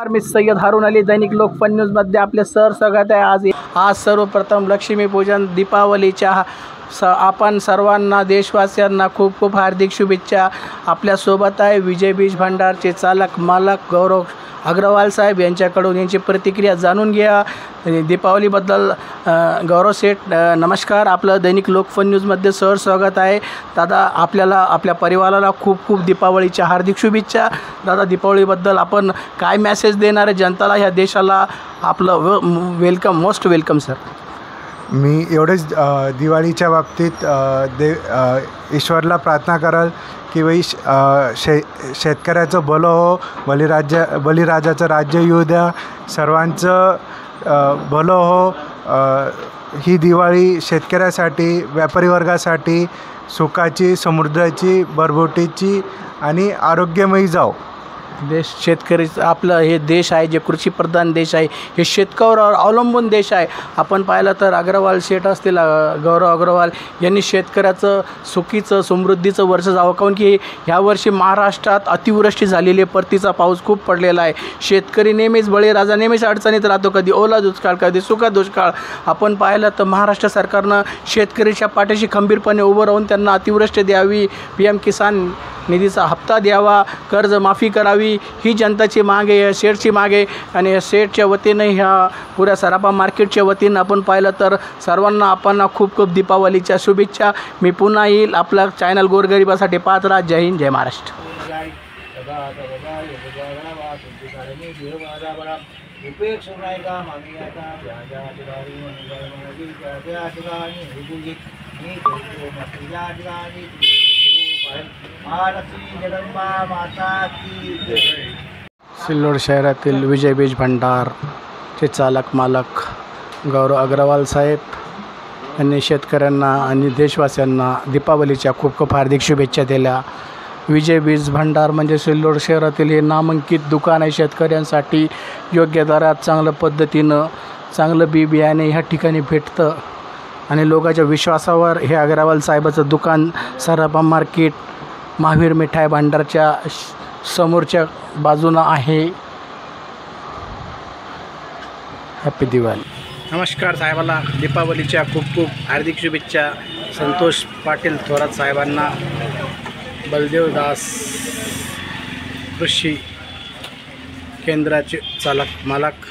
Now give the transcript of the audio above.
मी सय्यद हारून अली, दैनिक लोकपाल न्यूजमध्ये आपले स्वागत आहे। आज सर्वप्रथम लक्ष्मीपूजन दीपावलीच्या आपण सर्वांना देशवासियांना खूप खूप हार्दिक शुभेच्छा। आपल्यासोबत आहे विजय बीज भंडारचे चालक मालक गौरव अग्रवाल साहेब, यांच्याकडून यांची प्रतिक्रिया जाणून घ्या दीपावलीबद्दल। गौरव सेठ नमस्कार, आपलं दैनिक लोकपाल न्यूजमध्ये स्वागत आहे। दादा, आपल्याला आपल्या परिवाराला खूप खूप दीपावलीच्या हार्दिक शुभेच्छा। दादा, दीपावलीबद्दल आपण काय मेसेज देणार आहे जनताला, ह्या देशाला? आपलं वेलकम, मोस्ट वेलकम सर। मी एवढेच दिवाळीच्या बाबतीत ईश्वरला प्रार्थना कराल की बाई शेतकऱ्याचं भलं हो, बलिराजाचं राज्य येऊ द्या, सर्वांचं भलं हो। ही दिवाळी शेतकऱ्यासाठी, व्यापारी वर्गासाठी सुखाची, समृद्धीची, भरभराटीची आणि आरोग्यमयी जाओ। देश शेतकरी आपलं हे देश आहे, जे कृषीप्रधान देश आहे, हे शेतकऱ्यावर अवलंबून देश आहे। आपण पाहिलं तर अग्रवाल शेठ असतील, गौरव अग्रवाल यांनी शेतकऱ्याचं सुखीचं समृद्धीचं वर्ष जावं, काऊन की ह्या वर्षी महाराष्ट्रात अतिवृष्टी झालेली आहे, परतीचा पाऊस खूप पडलेला आहे। शेतकरी नेहमीच, बळीराजा नेहमीच अडचणीत राहतो, कधी ओला दुष्काळ, कधी सुका दुष्काळ। आपण पाहिलं तर महाराष्ट्र सरकारनं शेतकरीच्या पाठीशी खंबीरपणे उभं राहून त्यांना अतिवृष्टी द्यावी, PM किसान निधीचा हप्ता द्यावा, कर्जमाफी करावी, ही जनताची माग आहे, शेठची माग आहे। आणि शेठच्या वतीनं, ह्या पुऱ्या सराफा मार्केटच्या वतीनं आपण पाहिलं तर सर्वांना आपण खूप खूप दीपावलीच्या शुभेच्छा। मी पुन्हा येईल, आपला चॅनल गोरगरिबासाठी पाहत राहा। जय हिंद, जय महाराष्ट्र। सिल्लोड शहरातील विजय बीज भंडारचे चालक मालक गौरव अग्रवाल साहेब यांनी शेतकऱ्यांना आणि देशवासियांना दीपावलीच्या खूप खूप हार्दिक शुभेच्छा दिल्या। विजय बीज भंडार म्हणजे सिल्लोड शहरातील हे नामांकित दुकान आहे। शेतकऱ्यांसाठी योग्य दरात चांगल्या पद्धतीनं चांगलं बी बियाणे ह्या ठिकाणी भेटतं आणि लोकांच्या विश्वासावर हे अग्रवाल साहेबाचं दुकान सराफा मार्केट महावीर मिठाई भांडारच्या समोरच्या बाजूनं आहे। हॅपी दिवाळी। नमस्कार साहेबाला दीपावलीच्या खूप खूप हार्दिक शुभेच्छा। संतोष पाटील थोरात साहेबांना, बलदेव दास कृषी केंद्राचे चालक मालक।